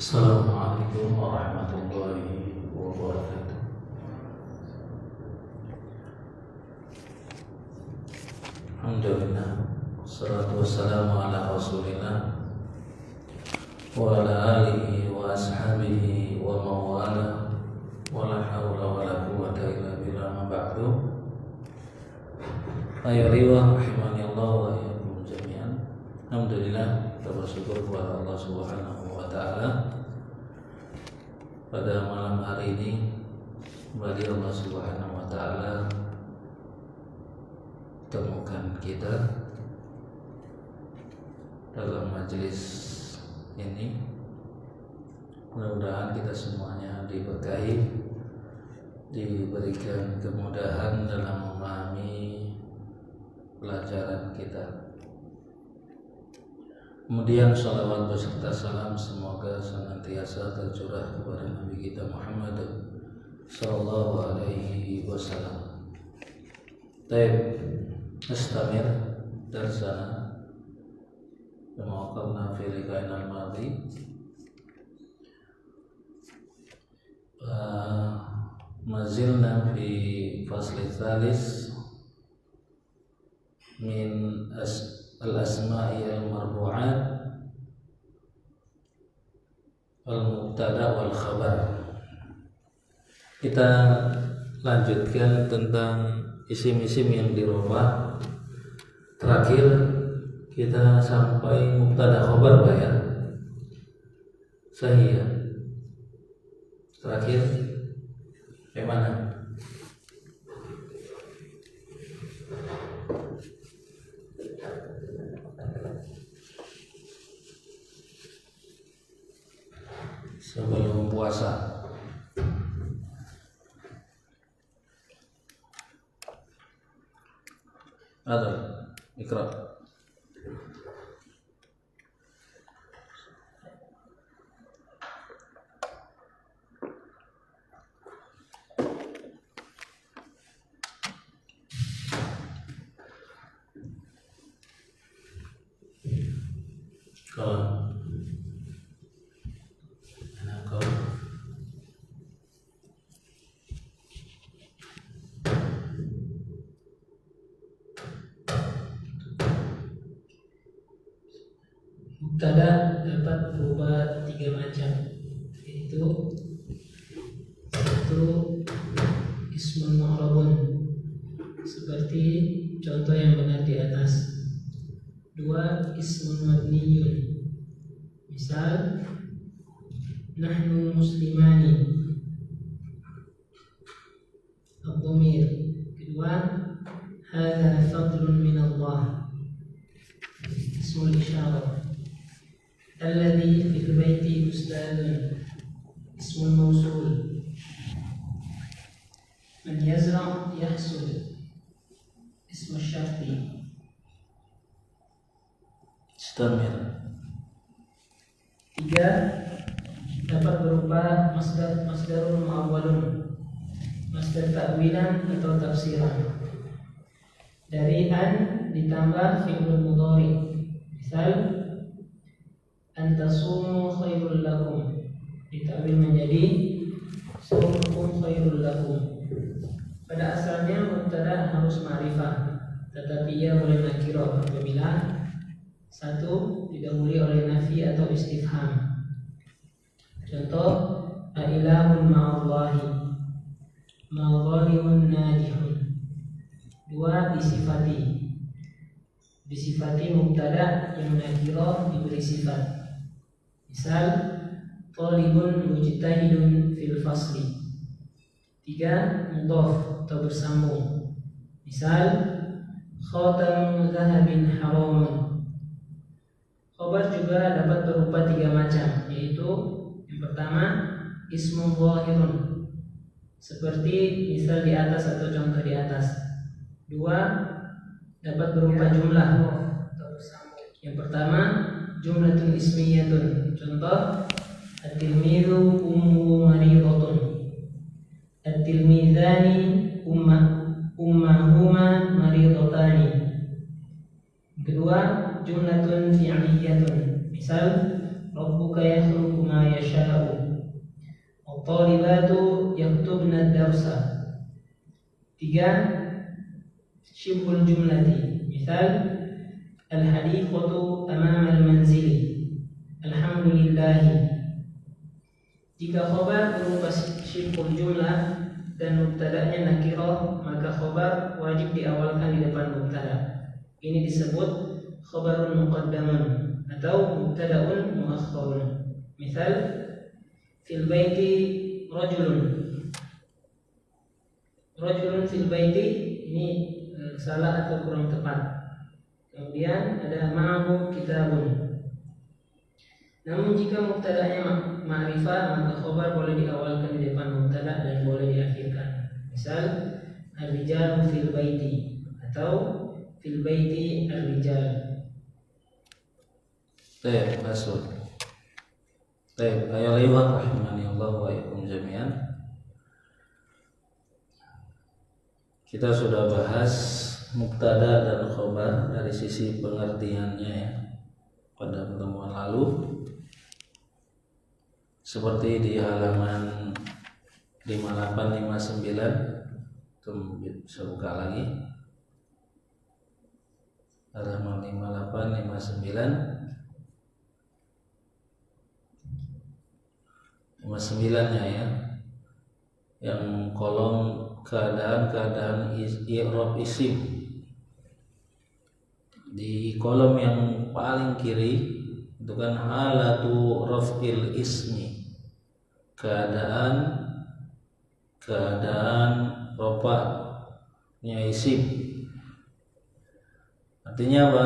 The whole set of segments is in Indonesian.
Assalamualaikum warahmatullahi wabarakatuh. Alhamdulillah, wassalatu wassalamu ala rasulillah wa ala alihi wa ashabihi wa mawala wa la hawla wa la quwwata illa billah, ma ba'du. Ayuhal rahimani Allah wa iyyakum jami'an. Alhamdulillah, kita bersyukur kepada Allah Subhanahu wa taala. Pada malam hari ini kembali Allah Subhanahu wa taala temukan kita dalam majelis ini. Mudah-mudahan kita semuanya diberkahi, diberikan kemudahan dalam memahami pelajaran kita. Kemudian salawat beserta salam semoga senantiasa tercurah kepada Nabi kita Muhammad sallallahu alaihi wasallam. Taib nastamir darsana kama qulna fi liqa'ina al-madi. Mazilna fi fasli tsalis min al-asma'i al-marbu'at al-mubtada wal khabar. Kita lanjutkan tentang isim-isim yang dirubah. Terakhir kita sampai mubtada khabar, Pak ya? Sahih ya? Terakhir bagaimana? Sebelum puasa. Ada ikra. Kalau mubtada dapat berubah tiga macam, yaitu satu ismun ma'rabun seperti contoh yang benar di atas. Dua ismun mabniyun, misal nahnu muslimani ad-dhamir. Kedua hadza fadlun min Allah, ismul isyarah. Alladhi fil baiti ustadun, ismul mausul. Man yazra' yahsud, ismul syarti. istamir. Tiga dapat berupa masdarun muawwalun, masdar ta'wilan atau tafsiran. Dari an ditambah fi'lun mudhari. Misal antasumu khairul lakum, ditakwil menjadi sumukum khairul lakum. Pada asalnya mubtada harus ma'rifah, tetapi ia boleh nakirah apabila satu didahului oleh nafi atau istifham. Contoh ailahun ma'allahi, ma'zalimun najihun. Dua disifati mubtada yang nakirah diberi sifat. Misal talibun mujtahidun fil fasli. Tiga mudhaf atau bersambung. Misal khatamu dhahabin haramun. Khabar juga dapat berupa tiga macam, yaitu yang pertama ismun zahirun seperti misal di atas atau contoh di atas. Dua dapat berupa jumlah atau bersambung. Yang pertama jumlatun ismiyatun, contoh at-tilmidhu ummu maridatun, at-tilmidhani ummahuma maridatani. Kedua jumlatun fi'liyatun, misal rabbuka yakhluqu ما يشاء الطالبات يكتبن الدرس. 3 syibhul jumlati. Misal al-hadiqatu amama al-manzili, alhamdulillah. Jika khabar berupa syibhul jumlah dan mubtada'nya nakirah, maka khabar wajib diawalkan di depan mubtada'. Ini disebut khabarun muqaddamun atau mubtada'un muakhkharun. Misal fil baiti rajulun. Rajulun fil baiti, ini salah atau kurang tepat. Kemudian ada ma'ahu kitabun. Namun jika mubtada'nya ma'rifah, maka khabar boleh diawalkan di depan mubtada' dan boleh diakhirkan. Misal ar-rijalu fil baiti atau fil baiti ar-rijal. Baik, masuk. Baik, ayo liwat rahimani Allah wa iyyakum jami'an. Kita sudah bahas mubtada dan khabar dari sisi pengertiannya ya pada pertemuan lalu. Seperti di halaman 5859, itu bisa buka lagi. Halaman 59nya ya, yang kolom keadaan i'rab isim. Di kolom yang paling kiri itu kan halatu raf'il ismi, keadaan rafa'nya isim. Artinya apa?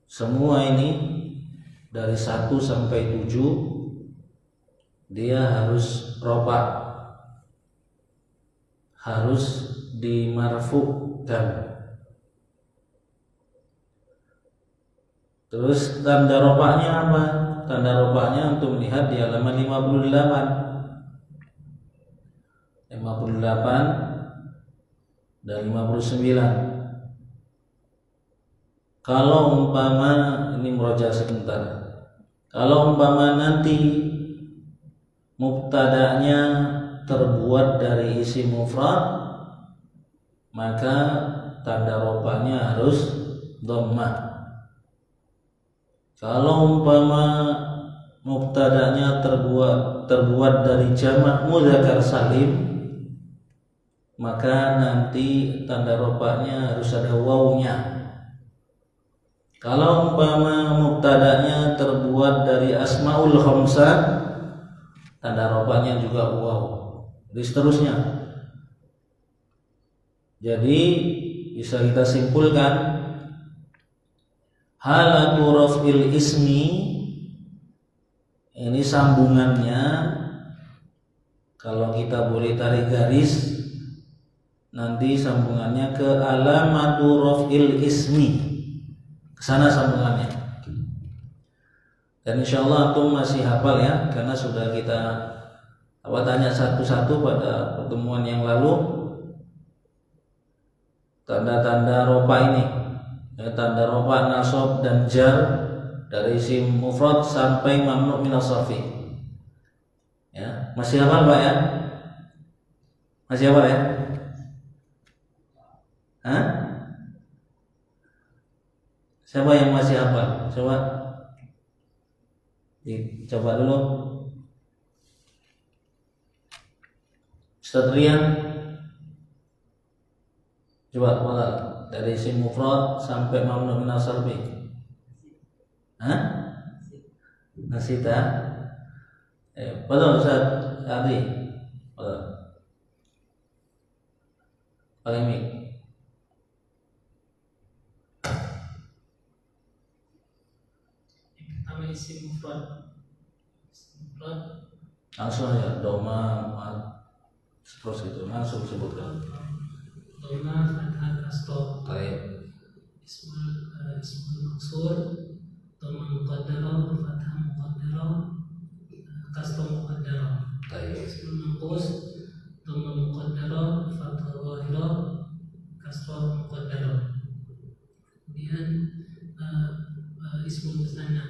Semua ini dari 1 sampai 7 dia harus rafa', harus dimarfu'kan. Terus tanda rofa'nya apa? Tanda rofa'nya untuk melihat di halaman 58 dan 59. Kalau umpama, ini murojaah sebentar. Kalau umpama nanti mubtada'nya terbuat dari isim mufrad, maka tanda rofa'nya harus dhammah. Kalau umpama mubtada'nya terbuat dari jamak mudzakkar salim, maka nanti tanda rofa'nya harus ada wawunya. Kalau umpama mubtada'nya terbuat dari asmaul khamsah, tanda rofa'nya juga waw. Jadi seterusnya. Jadi bisa kita simpulkan halatu raf'il ismi ini sambungannya, kalau kita boleh tarik garis, nanti sambungannya ke alamatu raf'il ismi, kesana sambungannya. Dan insyaallah antum masih hafal ya, karena sudah kita tanya satu-satu pada pertemuan yang lalu tanda-tanda rofa ini ya, tanda rofa, nasab dan jar dari isim mufrad sampai mamnu' minas sarfi. Ya, masih hafal Pak ya? Masih hafal ya? Hah? Siapa yang masih hafal? Coba coba dulu. Ustaz Rian, coba dari isim mufrad sampai mamnu' minas sarfi. Hah? Nasita? Betul Ustaz Adi. Betul. Polemik. Pertama isim mufrad. Langsung ya, doma, terus itu langsung sebutkan. Doma, fathah, kasroh. Baik. Ismul maksur, doma muqaddarah, fathah muqaddarah, kasroh muqaddarah. Baik. Ismul manqus, doma muqaddarah, fathah zahirah, kasroh muqaddarah. Kemudian ismul musanna,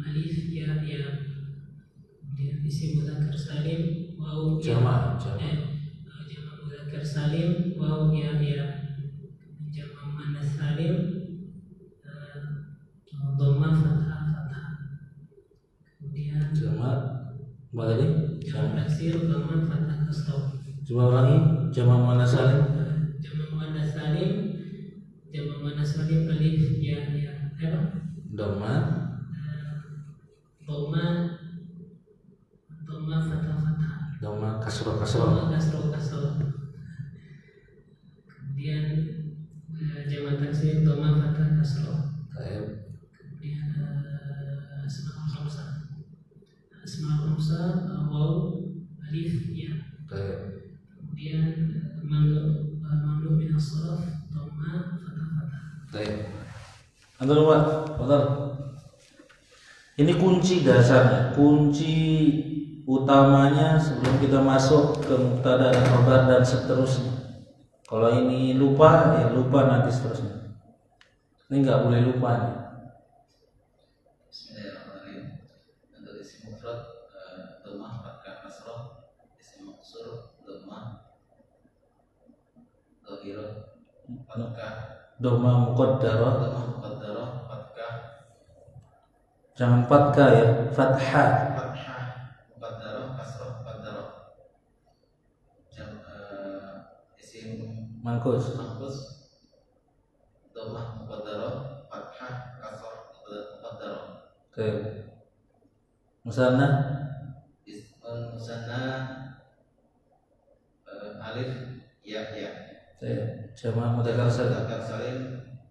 alif ya ya. Kemudian isim mudzakkar salim waw ya. Jamak Mudzakkar salim waw ya ya. Jamak muannas salim dhamma fathah fathah. Kemudian jamak apa tadi? jamak taksir dhamma fathah kasrah. Coba ulangi, jamak muannas salim. Jamak muannas salim alif ya ya. Apa? Dhamma dhamma fathah fathah. dhamma kasroh. Dhamma kasrah. Kemudian jamak taksir dhamma fathah kasrah. Baik. Kemudian asmaul khamsah waw alif ya. Baik. Kemudian mamnu min as-sarf dhamma fathah fathah. Baik. Antum Pak, betul. Ini kunci dasarnya, kunci utamanya sebelum kita masuk ke mubtada dan khabar dan seterusnya. Kalau ini lupa, ya lupa nanti seterusnya. Ini nggak boleh lupa nih. Bismillahirrahmanirrahim. Untuk isim mufrad dhammah fathah kasrah, isim maqsur dhammah dhahirah fathah, Dhamma muqaddarah. dhammah muqaddarah fathah, Jangan fathah ya, fathah. fathah muqaddarah kasrah muqaddarah. Isim Mangkus. mangkus dhammah muqaddarah fathah kasrah muqaddarah. Oke. Musanna. Ismun musanna alif ya ya. Oke. Jamak mudzakkar salim. Mudzakkar salim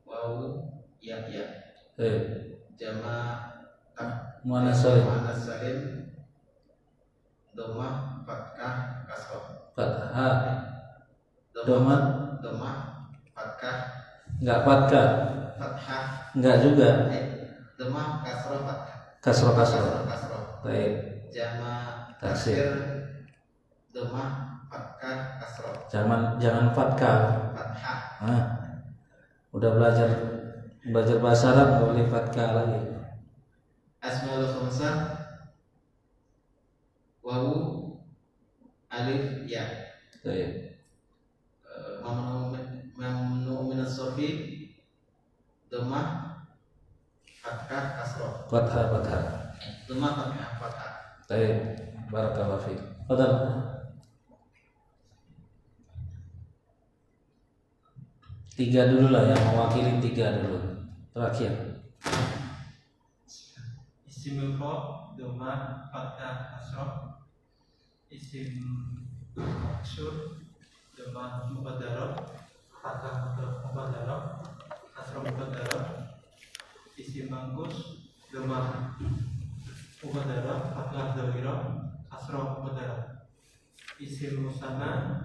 wawu ya ya. Oke. Jamak Muannas salim. muannas salim dhammah fathah kasrah. Fathah. Dhammah. Dhammah fathah Enggak fathah. fathah Enggak juga. dhammah kasrah fathah Kasroh. kasrah. Baik. Jamak Taksir. taksir dhammah fathah kasrah Jangan fathah. fathah. Nah, udah belajar bahasa Arab nggak boleh fathah lagi. Asmaul khamsah wawu alif ya. Baik. Mamnu min as-sarfi dhammah fathah kasrah. Fathah. Dhammah fathah. Baik. Barakallahu fiik. Fadal. Tiga dulu lah yang mewakili tiga dulu. Terakhir. Isim mufrad dhammah fathah kasrah, isim maksur dhammah muqaddarah fathah muqaddarah kasrah muqaddarah, isim mangkus dhammah muqaddarah fathah dhahirah kasrah muqaddarah, isim musanna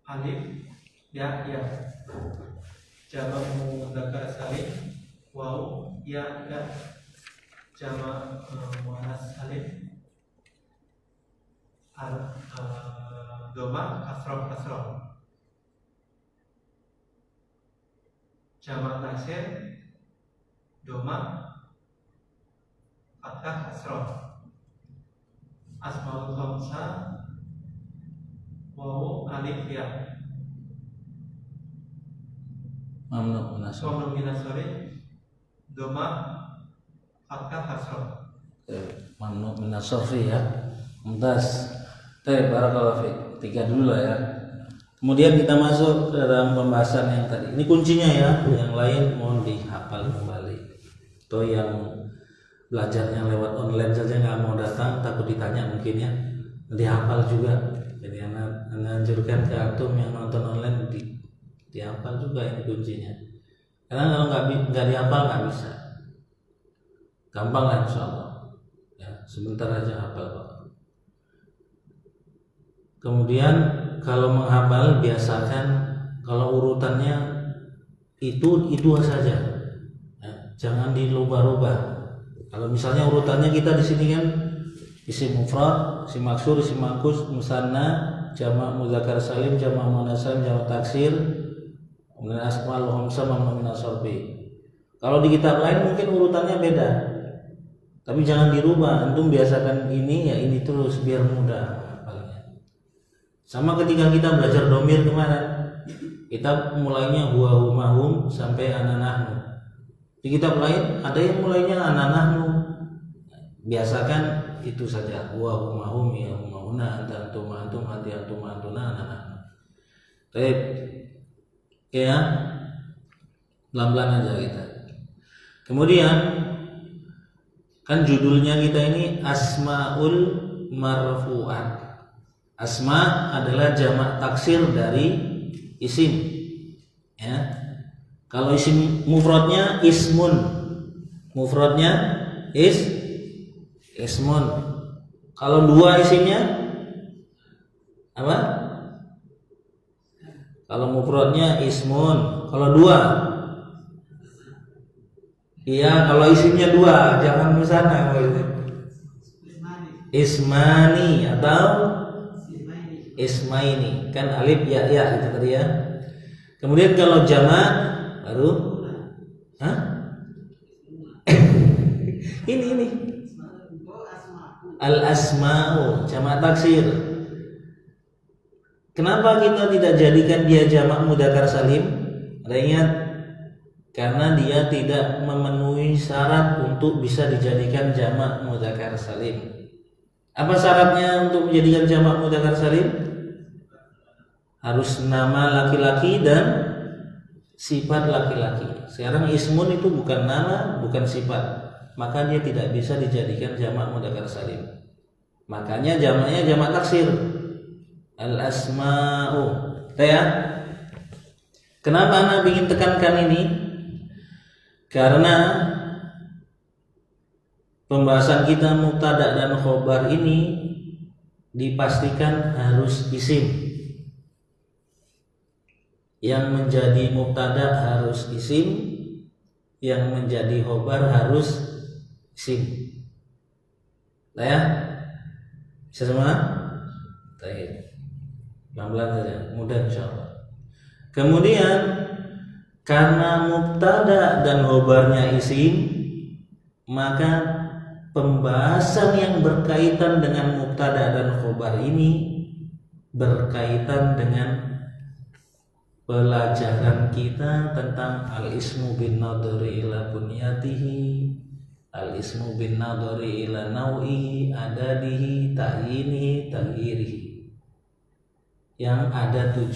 alif ya ya, jamak mudzakkar salim waw ya ya, jamak muannas salim dhammah kasrah, jamak taksir dhammah fathah kasrah, asmaul khamsah waw alif ya. Mamnu minas. Mamnu minas sorry dhammah fathah kasrah. Mamnu minas sarfi ya. Mumtaz. Baik, barakallahu fiik. Tiga dulu lah ya. Kemudian kita masuk ke dalam pembahasan yang tadi. Ini kuncinya ya. Yang lain mohon dihafal kembali. Atau yang belajarnya lewat online saja nggak mau datang, takut ditanya mungkin ya. Dihafal juga. Jadi anak anjurkan ke antum yang nonton online dihafal juga ini kuncinya. Karena kalau nggak dihafal nggak bisa. Gampang lah insyaallah. Ya, sebentar aja hafal kok. Kemudian kalau menghafal biasakan kalau urutannya itu saja. Ya, jangan dirubah-rubah. Kalau misalnya urutannya kita di sini kan isim mufrad, isim maksur, isim mangkus, musanna, jamak mudzakkar salim, jamak muannas salim, jamak taksir, kemudian asmaul khamsah mamnu minas sarfi. Kalau di kitab lain mungkin urutannya beda, tapi jangan dirubah. Antum biasakan ini ya ini terus biar mudah hafalnya. Sama ketika kita belajar domir kemarin, kita mulainya huwa huma hum sampai ana nahnu. Di kitab lain ada yang mulainya ana nahnu. Biasakan itu saja, huwa huma hum ya huma huna anta antum antum anti antum antuna ana nahnu. Baik. Oke ya. Pelan-pelan aja kita. Kemudian kan judulnya kita ini Asmaul Marfu'at. Asma adalah jamak taksir dari isim. Ya. Kalau isim mufradnya ismun. Mufradnya ismun. Kalau dua isimnya apa? Kalau mufradnya ismun. Kalau dua, iya, kalau isimnya dua, jangan kesana. Ismani atau ismaini, kan alif ya itu tadi ya. Kemudian kalau jamak baru, ini al asma'u jamak taksir. Kenapa kita tidak jadikan dia jamak mudzakkar salim? Ada ingat? Karena dia tidak memenuhi syarat untuk bisa dijadikan jamak mudzakkar salim. Apa syaratnya untuk menjadikan jamak mudzakkar salim? Harus nama laki-laki dan sifat laki-laki. Sekarang ismun itu bukan nama, bukan sifat, maka dia tidak bisa dijadikan jamak mudzakkar salim. Makanya jamaknya jamak taksir. Al asma'u. Ya. Kenapa anak ingin tekankan ini? Karena pembahasan kita mubtada dan khobar ini dipastikan harus isim. Yang menjadi mubtada harus isim, yang menjadi khobar harus isim. Ya? Bisa semua? Baik. Pelan-pelan saja, mudah insyaallah. Kemudian karena mubtada dan khobarnya isim, maka pembahasan yang berkaitan dengan mubtada dan khobar ini berkaitan dengan pelajaran kita tentang al-ismu bin nadhari ila bunyatihi, al-ismu bin nadhari ila nau'ihi, adadihi, ta'yinihi, taghyirihi, yang ada 7.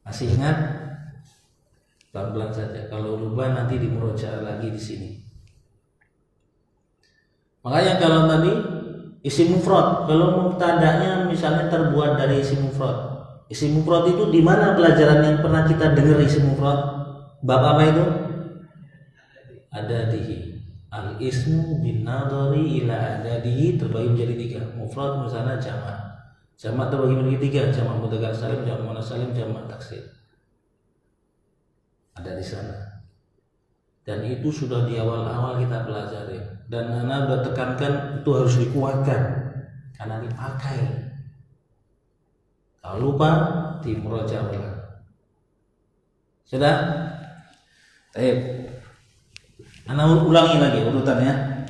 Masih ingat? Pelan-pelan saja. Kalau lupa nanti dimurojaah lagi di sini. Makanya kalau tadi isim mufrad, kalau mubtada'nya misalnya terbuat dari isim mufrad. Isim mufrad itu di mana pelajaran yang pernah kita dengar isim mufrad? Bab apa itu? Adadihi. Al-ismu bin nadhari ila adadihi terbagi menjadi 3. Mufrad misalnya jamak. Jamak terbagi menjadi 3, jamak mudzakkar salim, jamak muannas salim, jamak taksir. Ada di sana. Dan itu sudah di awal-awal kita pelajari. Dan anak sudah tekankan itu harus dikuatkan karena dipakai. Kalau lupa dimurojaah ulang. Sudah? Baik. Anak ulangi lagi urutannya.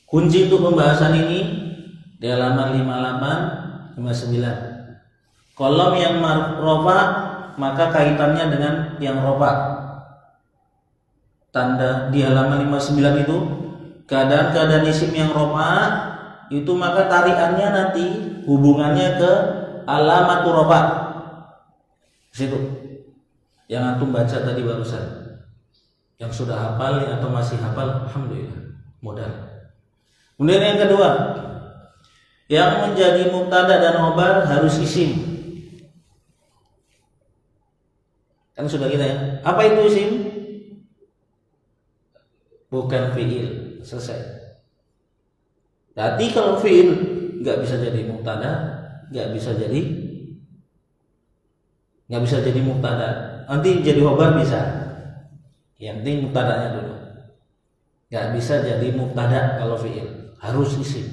Kunci untuk pembahasan ini di halaman 58, 59. Kolom yang rofa maka kaitannya dengan yang rofa. Tanda di halaman 59 itu keadaan-keadaan isim yang rofa itu maka tarikannya nanti hubungannya ke alamatul rofa. Situ yang antum baca tadi barusan. Yang sudah hafal atau masih hafal, alhamdulillah, modal. Kemudian yang kedua, yang menjadi mubtada dan khobar harus isim. Kan sudah kita ya. Apa itu isim? Bukan fiil. Selesai. Berarti kalau fiil nggak bisa jadi mubtada, nggak bisa jadi mubtada. Nanti jadi khobar bisa. Yang penting mubtadanya dulu. Nggak bisa jadi mubtada kalau fiil. Harus isim.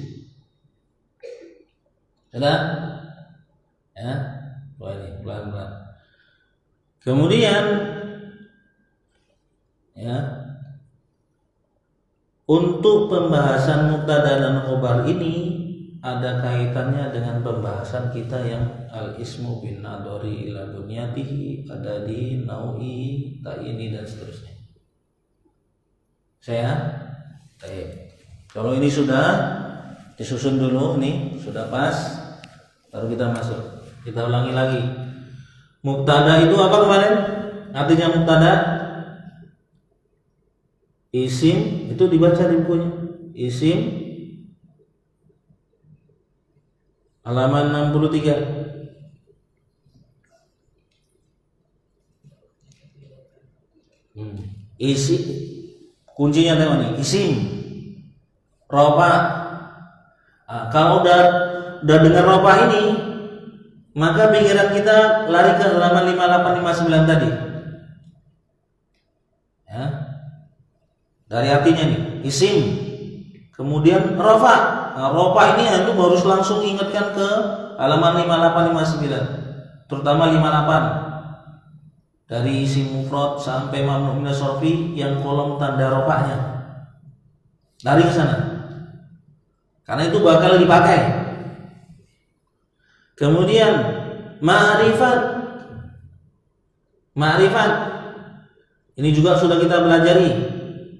Sudah? Ya. Wah ini pelan-pelan. Kemudian Ya. Untuk pembahasan mubtada dan khobar ini ada kaitannya dengan pembahasan kita yang al-ismu bin nadori ila bunyatihi, ada di naui, ta'ini dan seterusnya. Kalau ini sudah disusun dulu nih, sudah pas, baru kita masuk. Kita ulangi lagi. Mubtada itu apa kemarin? Artinya mubtada isim, itu dibaca di bukunya. Isim halaman 63. Isi kuncinya tengok nih, isim rofa. Kalau udah dengar rofa ini, maka pikiran kita lari ke halaman 5859 tadi. Ya. Dari artinya nih, isim, kemudian rofa. Rofa ini antum harus langsung ingatkan ke halaman 5859, terutama 58. Dari isim mufrad sampai mamnu min as-sarfi yang kolom tanda rofanya. Lari ke sana. Karena itu bakal dipakai. Kemudian ma'rifat. Ma'rifat. Ini juga sudah kita pelajari.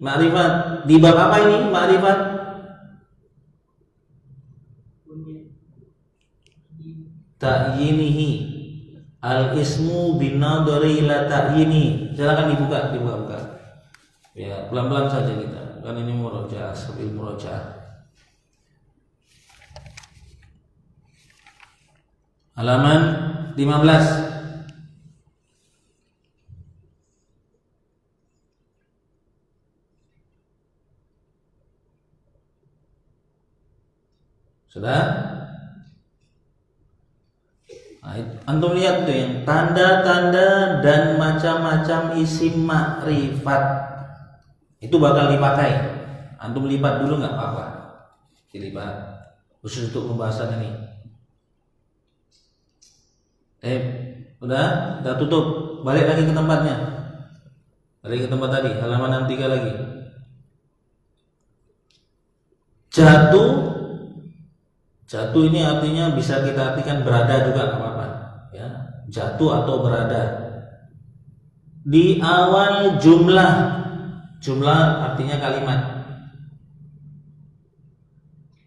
Ma'rifat di bab apa ini? Ma'rifat ta'yinihi. Al-ismu bin nadari ila ta'yini. Silakan dibuka. Ya, pelan-pelan saja kita. Kan ini murojaah, sambil murojaah. Halaman 15. Sudah? Nah, antum lihat tuh yang tanda-tanda dan macam-macam isim makrifat itu bakal dipakai. Antum lipat dulu nggak apa-apa, dilipat khusus untuk pembahasan ini. Udah tutup, balik lagi ke tempatnya, balik ke tempat tadi, halaman 63 lagi. Jatuh ini artinya bisa kita artikan berada juga, nggak apa-apa. Ya, jatuh atau berada di awal jumlah. Jumlah artinya kalimat.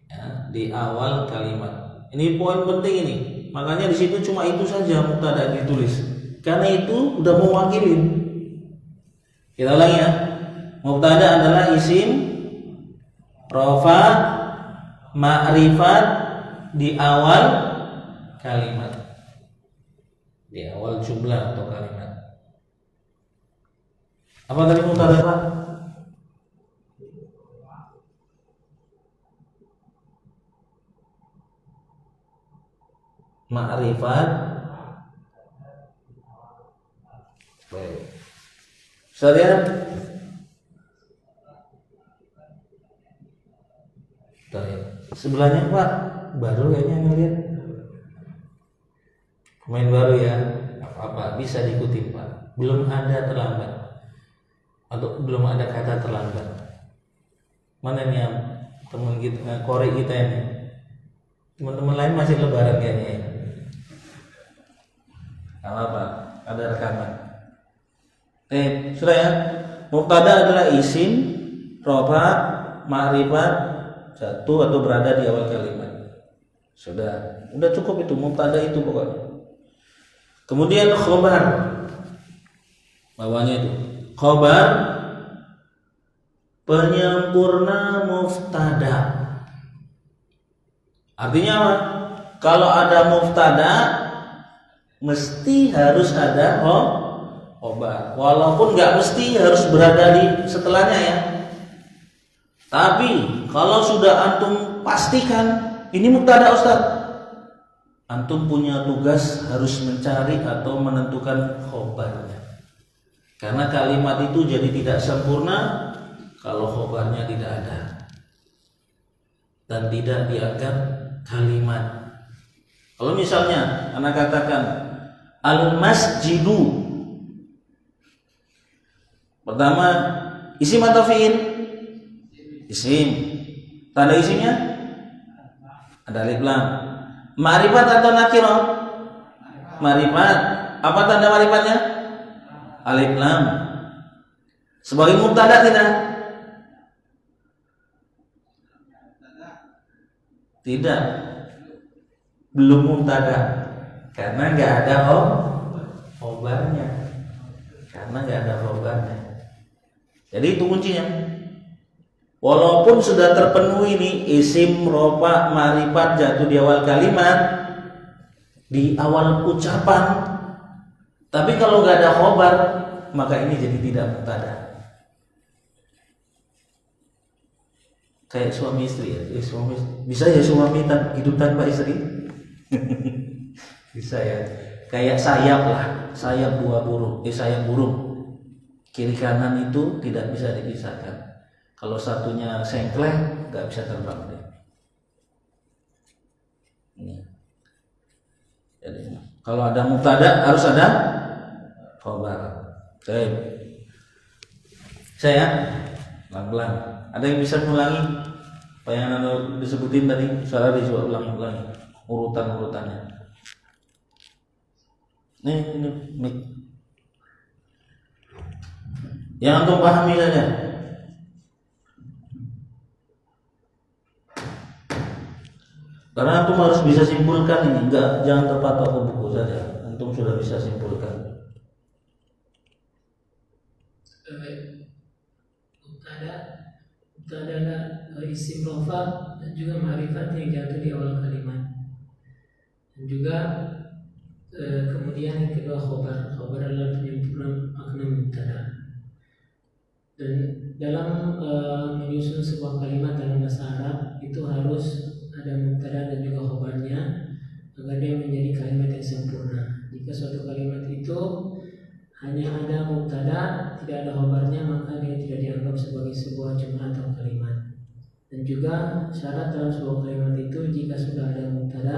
Ya, di awal kalimat. Ini poin penting ini. Makanya di situ cuma itu saja mubtada ditulis. Karena itu udah mewakilin. Kita ulangi ya. Mubtada adalah isim rofa ma'rifat di awal kalimat, di awal jumlah atau kalimat. Apa tadi mubtada Pak? Ma'rifat. Baik. Saya sebelahnya Pak, baru kayaknya ngeliat. Pemain baru ya, apa-apa bisa diikuti Pak. Belum ada terlambat, atau belum ada kata terlambat. Mana nih yang teman kita, korek kita ini? Teman-teman lain masih lebaran kayaknya ya. Apa? Ada rekaman. Sudah ya. Mubtada adalah isim rofa ma'rifat jatuh atau berada di awal kalimat. Udah cukup itu mubtada itu pokoknya. Kemudian khobar, bawahnya itu khobar penyempurna mubtada. Artinya apa? Kalau ada mubtada mesti harus ada khobar. Walaupun nggak mesti harus berada di setelahnya ya. Tapi kalau sudah antum pastikan ini mubtada Ustaz, antum punya tugas harus mencari atau menentukan khobarnya. Karena kalimat itu jadi tidak sempurna kalau khobarnya tidak ada dan tidak dianggap kalimat. Kalau misalnya anak katakan al-masjidu, pertama Isim atau fi'il? Isim. Tanda isimnya? Ada alif lam. Ma'rifat atau nakirah? Ma'rifat. Apa tanda ma'rifatnya? Alif lam. Sebagai mubtada tidak? Tidak. Belum mubtada. Karena nggak ada khobarnya. Karena nggak ada khobarnya. Jadi itu kuncinya. Walaupun sudah terpenuhi nih isim, rofa, ma'rifat jatuh di awal kalimat, di awal ucapan, tapi kalau nggak ada khobar, maka ini jadi tidak mubtada. Kayak suami istri ya, bisa ya suami hidup tanpa istri? Bisa ya. Kayak sayap lah, sayap buah burung, sayap burung. Kiri kanan itu tidak bisa dipisahkan. Kalau satunya sengkleng, nggak bisa terbang deh. Ini. Jadi, kalau ada mubtada harus ada khobar. Oke. Saya pelan-pelan. Ada yang bisa mengulangi apa yang Anda disebutin tadi? Salah dicoba ulangi urutan-urutannya. Ini mic. Yang antum pahami saja. Karena antum harus bisa simpulkan ini, jangan terpatok ke buku saja. Antum sudah bisa simpulkan. Mubtada adalah isim rofa dan juga ma'rifat yang jatuh di awal kalimat. Dan juga kemudian yang kedua khobar. Khobar adalah penyempurnaan makna mubtada. Dan dalam menyusun sebuah kalimat dalam bahasa Arab itu harus ada mubtada dan juga khobarnya agar dia menjadi kalimat yang sempurna. Jika suatu kalimat itu hanya ada mubtada, tidak ada khobarnya, maka dia tidak dianggap sebagai sebuah jumlah atau kalimat. Dan juga syarat dalam sebuah kalimat itu jika sudah ada mubtada,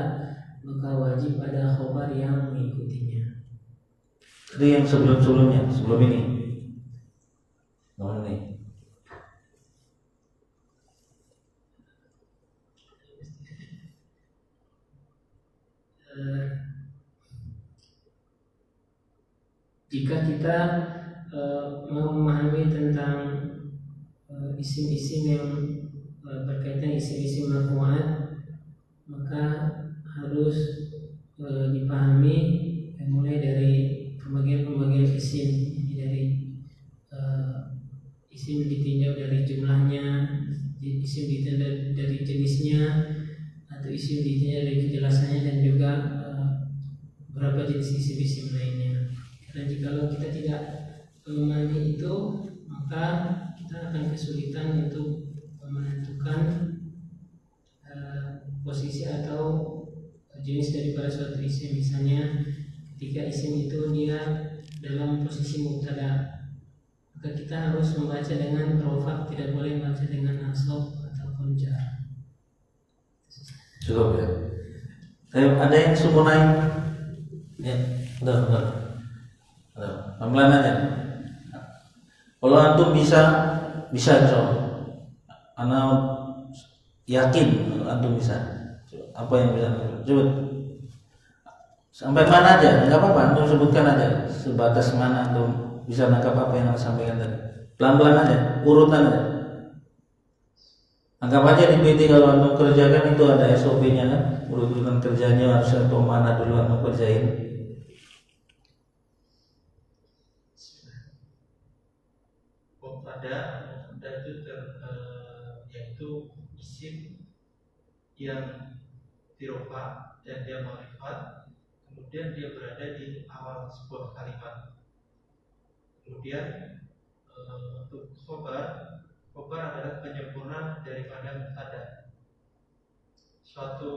maka wajib ada khobar yang mengikutinya. Jadi yang sebelum ini. Ini. Jika kita mau memahami tentang isim-isim yang berkaitan isim-isim marfu'at, maka harus dipahami mulai dari pembagian-pembagian isim, dari isim ditinjau dari jumlahnya, isim ditinjau dari jenisnya, atau isim ditinjau dari kejelasannya, dan juga beberapa jenis isim-isim lainnya. Dan jikalau kita tidak memahami itu, maka kita akan kesulitan untuk menentukan posisi atau jenis daripada suatu isim. Misalnya ketika isim itu dia dalam posisi mubtada, maka kita harus membaca dengan rofa, tidak boleh membaca dengan nasab ataupun jar. Cukup ya. Ada yang sempurnain? Ya, benar. Pelan-pelan aja. Kalau antum bisa insyaallah. Ana yakin antum bisa. Apa yang bisa? Coba. Sampai mana aja? Enggak apa-apa, antum sebutkan aja. Sebatas mana antum bisa nangkap apa yang saya sampaikan tadi. Pelan-pelan aja, urutan aja. Anggap aja di PT kalau antum kerjakan itu ada SOP-nya kan, urutan kerjanya harus antum mana dulu antum kerjain. Mubtada itu yaitu isim yang dirofa dan dia ma'rifat, kemudian dia berada di awal sebuah kalimat. Kemudian untuk khobar adalah penyempurna daripada mubtada. Suatu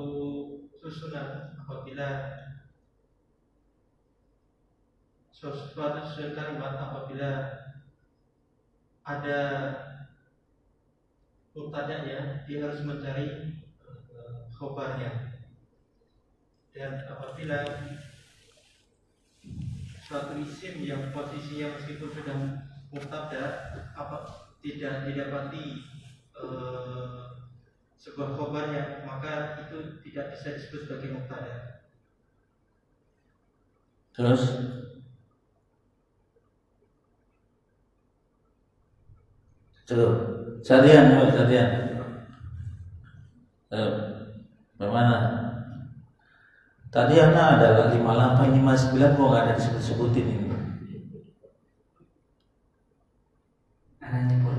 susunan kalimat apabila ada mubtada'nya, dia harus mencari khobarnya. Dan apabila suatu isim yang posisinya meskipun sudah mubtada, tidak didapati sebuah khobarnya, maka itu tidak bisa disebut sebagai mubtada. Terus Sadian. Bagaimana? Tadi ada 58, 59 kok nggak ada disebut-sebutin ini.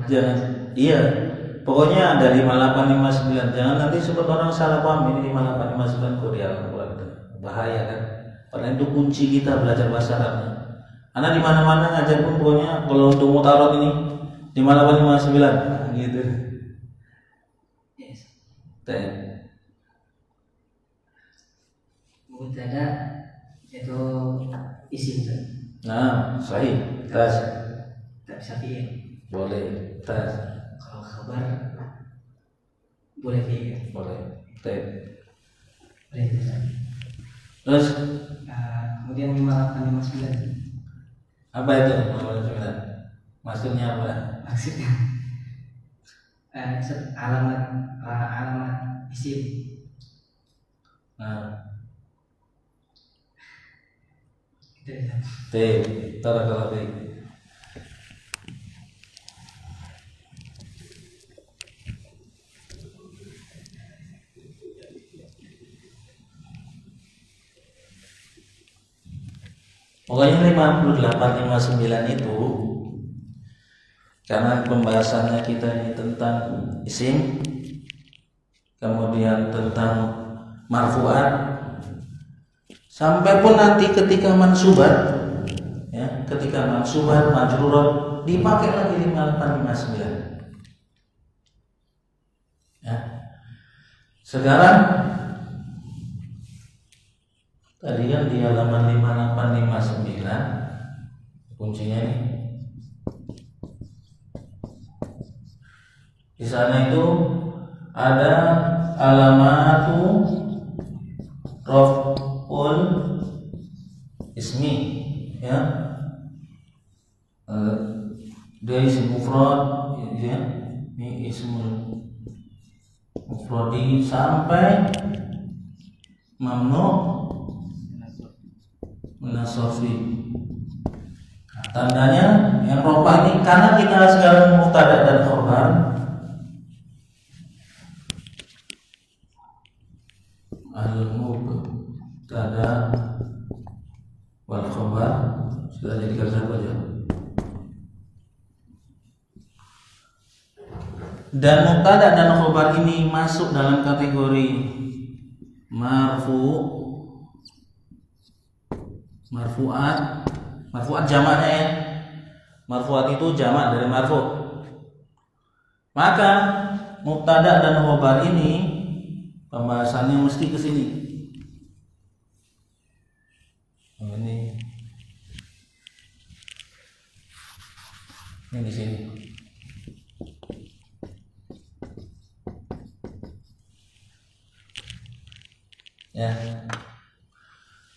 Jangan, iya. Pokoknya ada 58, 59. Jangan nanti sebut orang salah paham ini 58, 59 kok dia bahaya kan? Padahal itu kunci kita belajar bahasa Arab. Anak di mana-mana ngajar pun pokoknya kalau untuk mutarot ini 58, 59 gitu. Yes. Mubtada itu isim. Nah, sahih. Tas. Tak bisa fi'il. Boleh. Tas. Kalau khabar boleh fi'il. Boleh. Boleh. Terus Kemudian 58, 59. apa itu 59? Maksudnya apa? Maksudnya alamat isim. Nah, Itu ya. Barakallahu fiik. Pokoknya 58, 59 itu karena pembahasannya kita ini tentang isim, kemudian tentang marfu'at, sampai pun nanti ketika mansubat, ya, ketika mansubat, majrurat dipakai lagi 58, 59. Ya. Sekarang tadi kan di halaman 58, 59 kuncinya ini. Di sana itu ada alamatu raf'ul ismi, ya. Dia isim mufrad, ya. Ini ismul mufradi sampai mamnu munasafi. Tandanya yang rofa ini karena kita sekarang mubtada dan khabar, al-mubtada wal khabar sudah jadi kata apa aja. Dan mubtada dan khabar ini masuk dalam kategori marfu'at jamaknya, ya. Marfu'at itu jamak dari marfu'. Maka mubtada dan khabar ini pembahasannya mesti ke sini. Ini di sini. Ya.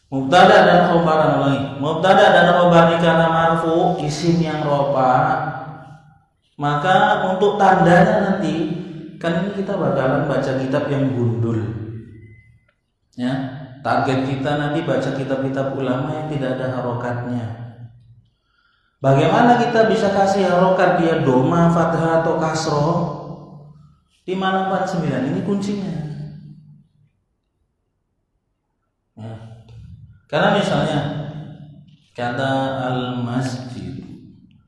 Mubtada dan khabar, ulangi. Mubtada dan khabar ini karena marfu, isim yang rofa, maka untuk tandanya nanti kan ini kita bakalan baca kitab yang gundul. Ya, target kita nanti baca kitab-kitab ulama yang tidak ada harokatnya. Bagaimana kita bisa kasih harokat dia doma, fathah atau kasroh? 589 ini kuncinya. Ya. Karena misalnya kata al-masjid,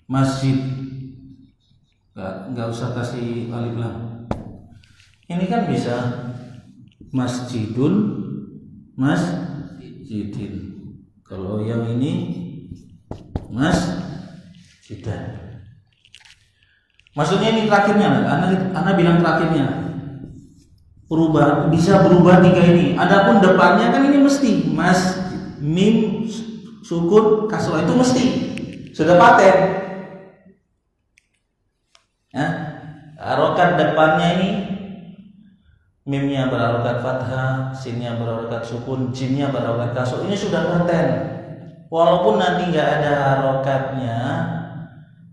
masjid, nggak usah kasih alif lam. Ini kan bisa masjidun, masjidin. Kalau yang ini masjidan. Maksudnya ini terakhirnya, Anda bilang terakhirnya. Bisa berubah tiga ini. Adapun depannya kan ini mesti mas, mim, sukun, kasroh itu mesti sudah paten. Ya, harokat depannya ini mimnya berharokat fathah, sinnya berharokat sukun, jinnya berharokat kasroh. Ini sudah paten. Walaupun nanti nggak ada harokatnya,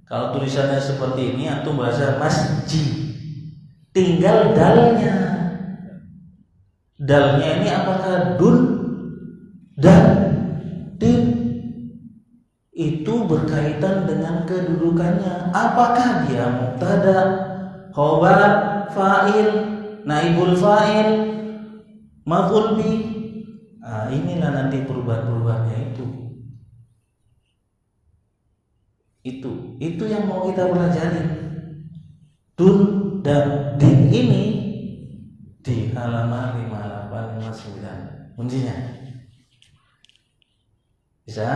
Kalau tulisannya seperti ini antum baca masjid, tinggal dalnya. Dalnya ini apakah dun dan din? Itu berkaitan dengan kedudukannya. Apakah dia mubtada, khabar, fa'il, naibul fa'il, maf'ul bi? Nah, inilah nanti perubahan-perubahannya itu. Itu yang mau kita pelajari. Dun dan din ini di halaman 5859. Kuncinya. Bisa?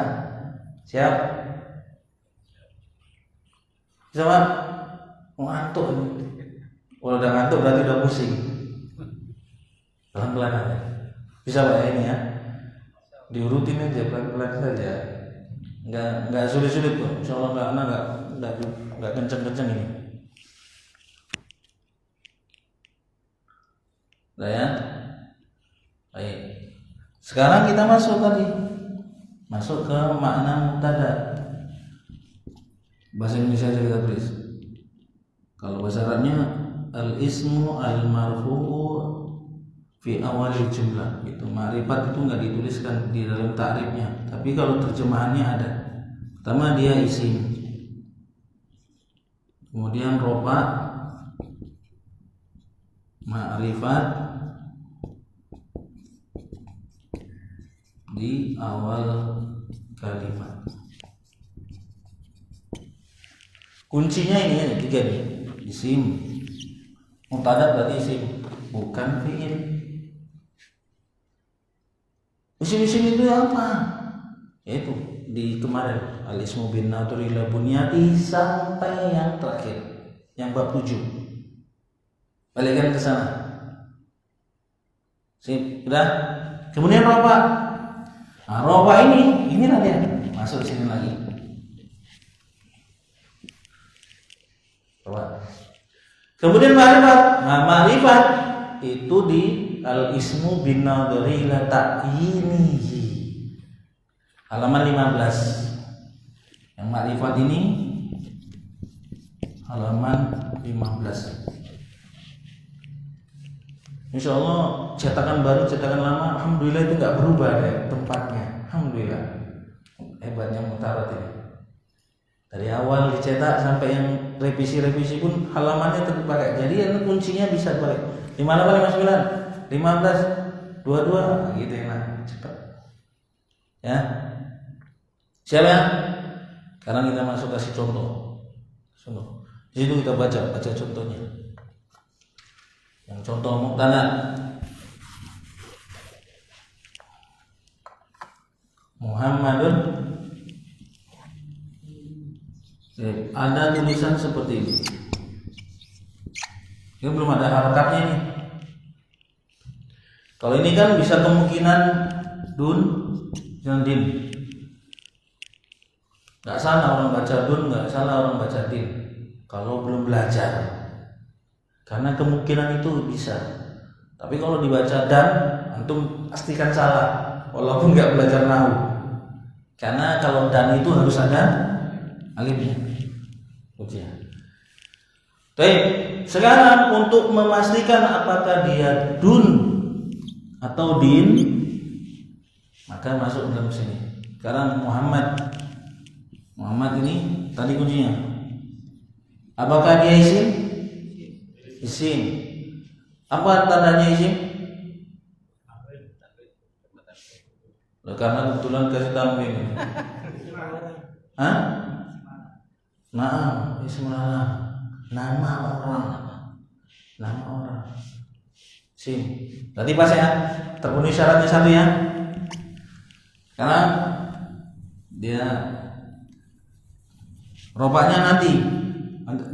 Siap? Bisa, Pak? Ngantuk. Kalau udah ngantuk berarti udah pusing. Pelan-pelan aja. Bisa Pak ya ini ya? Diurutin aja pelan-pelan saja. Enggak sulit-sulit kok. Insyaallah enggak kenceng-kenceng ini. Udah ya? Baik. Sekarang kita masuk ke makna mubtada. Bahasa Indonesia aja kita tulis. Kalau bahasa Arabnya al-ismu al-marfu'u fi awalil jumlah. Itu ma'rifat itu enggak dituliskan di dalam ta'rifnya, tapi kalau terjemahannya ada. Pertama dia isim. Kemudian rofa, ma'rifat di awal kalimat. Kuncinya ini tiga nih. Isim. Mubtada berarti isim, bukan fi'il. Isim-isim itu apa? Yaitu di kemarin al-ismu bin naturi ila bunyati sampai yang terakhir, yang bab 7. Balikkan ke sana. Sip, udah. Kemudian rofa. Nah, rofa ini nanti masuk sini lagi. Rofa. Kemudian ma'rifat. Nah, ma'rifat itu di al-ismu bin nadhari ila ta'yinihi. Halaman 15. Yang ma'rifat ini halaman 15. Insyaallah cetakan baru, cetakan lama, alhamdulillah itu enggak berubah deh tempatnya. Alhamdulillah. Hebatnya Mutarat ini. Dari awal dicetak sampai yang revisi pun halamannya tetap pakai. Jadi yang kuncinya bisa balik. 58, 59, 15, 22 gitu ya, nah, cepat. Ya. Siap ya? Sekarang kita masuk kasih contoh. Di situ kita baca contohnya. Yang contoh mubtada. Muhammadun. Ada tulisan seperti ini. Ini belum ada harakatnya nih. Kalau ini kan bisa kemungkinan dun dan din. Gak salah orang baca dun, gak salah orang baca din. Kalau belum belajar, karena kemungkinan itu bisa. Tapi kalau dibaca dan, antum pastikan salah, walaupun gak belajar nahu. Karena kalau dan itu harus ada alifnya. Ujian. Baik, sekarang untuk memastikan apakah dia dun atau din, maka masuk dalam sini. Sekarang Muhammad ini tadi kuncinya. Apakah dia isim? Isim. Apa tandanya isim? Loh, karena kebetulan kasih tahu ini. Hah? Nah, bismillah. Nama orang. Sim. Tadi pas ya, terpenuhi syaratnya satu ya. Karena dia robaknya nanti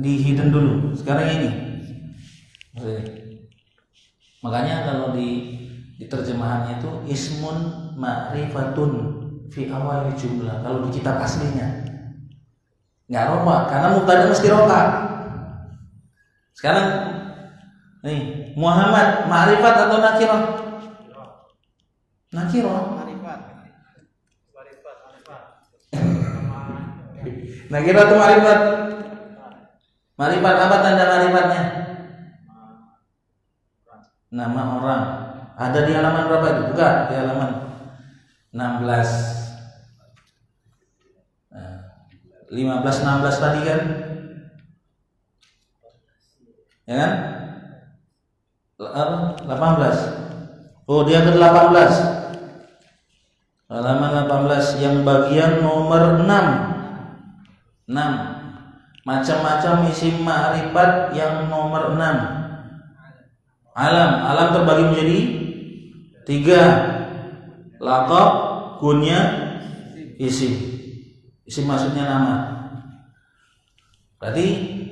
di hidden dulu. Sekarang ini. Makanya kalau di terjemahannya itu ismun ma'rifatun fi awal jumlah. Kalau di kitab aslinya nggak roba, karena mubtada mesti roba. Sekarang nih Muhammad ma'rifat atau nakirah? Nakirah. Nakirah atau ma'rifat? Ma'rifat, apa tanda ma'rifatnya? Nama orang. Ada di halaman berapa itu? Buka di halaman 16. Nah, 15 16 tadi kan? Ya kan? Apa? 18. Oh, dia ke 18. Halaman 18 yang bagian nomor 6. Macam-macam isim ma'rifat yang nomor 6. Alam terbagi menjadi 3. Laqab, kunya, isim. Isim maksudnya nama. Berarti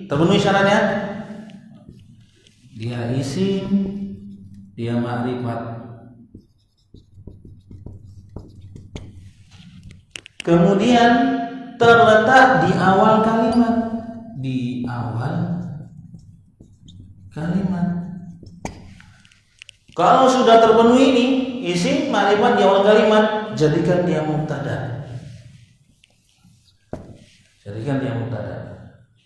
terpenuhi syaratnya? Dia isim, dia ma'rifat. Kemudian terletak di awal kalimat. Di awal kalimat. Kalau sudah terpenuhi ini isim ma'rifat di awal kalimat, jadikan dia mubtada.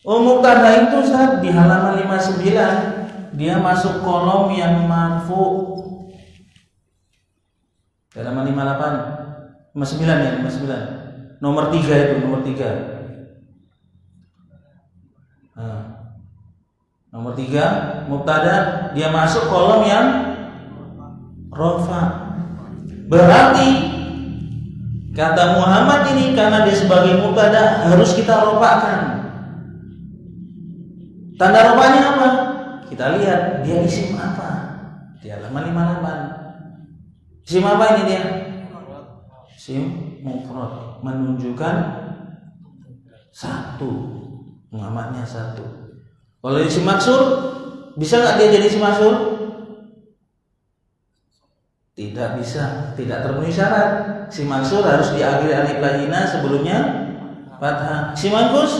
Oh, mubtada itu Ustaz di halaman 59 dia masuk kolom yang marfu. Halaman 58 59 ya, 59. Nomor 3 itu, nomor 3. Nah, nomor 3 mubtada dia masuk kolom yang rofa. Berarti kata Muhammad ini karena dia sebagai mubtada harus kita rofakan. Tanda rofanya apa? Kita lihat dia isim apa di halaman 58. Isim apa ini dia? Isim mufrad, menunjukkan satu, mengamatnya satu. Kalau isim maksur, bisa nggak dia jadi isim maksur? Tidak bisa, tidak terpenuhi syarat. Isim maksur harus diakhiri alif lam sebelumnya fathah. Isim manqus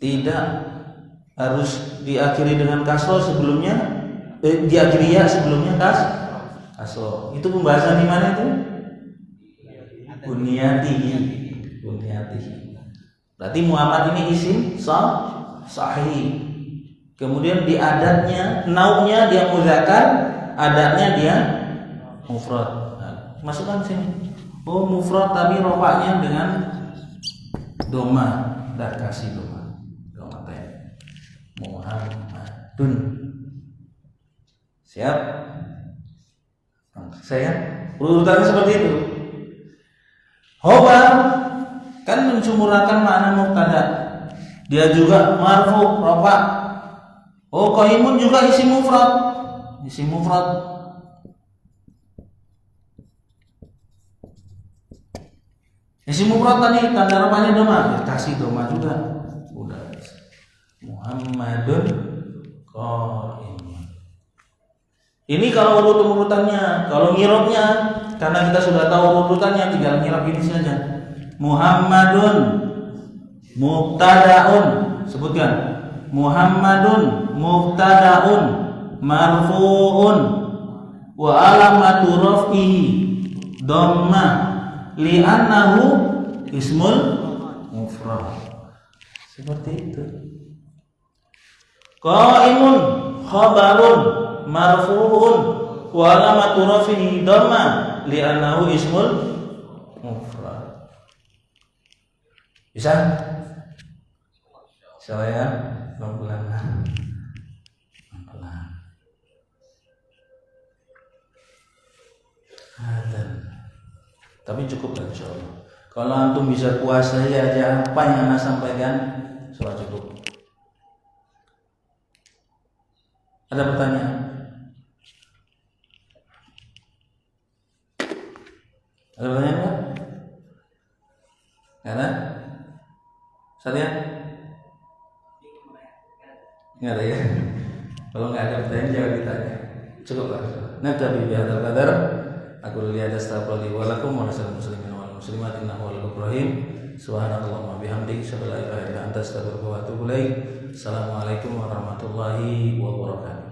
tidak, harus diakhiri dengan kasroh sebelumnya, diakhiri ya sebelumnya kasroh. Itu pembahasan di mana itu? Bunyatihi. Berarti Muhammad ini isim sahih. Kemudian di adatnya, nauknya dia muzakkar, adatnya dia mufrad. Nah, masukkan sini. Oh, mufrad tapi rofaknya dengan doma, dan kasih doma. Muhammadun. Siap? Saya urutannya seperti itu. Khobar kan mencumurakan makna mubtada. Dia juga marfu, rafa. Oh, qaimun juga isim mufrad. Isim mufrad. Isim mufrad tadi tanda rafanya doma, kasih doma juga. Udah. Muhammadun qaimun. Ini kalau urutannya, kalau ngirabnya karena kita sudah tahu urutannya, tinggal ngirab ini saja. Muhammadun mubtadaun, sebutkan. Muhammadun mubtadaun marfu'un wa alamatu raf'ihi dhammah li'annahu ismul mufrad. Seperti itu. Qaimun khabarun marfu'un wa alamatu raf'ihi dhamma li'annahu ismul mufrad. Bisa? Saya pelan-pelan. Tapi cukup lah insyaallah. Kalau antum bisa kuasai aja apa yang ana sampaikan, sudah cukup. Ada pertanyaan? Ada pertanyaan Pak? Nggak ada? Satya? Nggak ada ya? Kalau nggak ada pertanyaan jangan ditanya. Cukup lah. Nabi bihadzal qadar. Aku lihat astagfirullah wa lakum wa nasallu muslimin wal muslimat innahu wal ghafurur rahim. Subhanakallahumma bihamdika asyhadu an la ilaha illa anta astaghfiruka wa atubu ilaik. Assalamualaikum warahmatullahi wabarakatuh.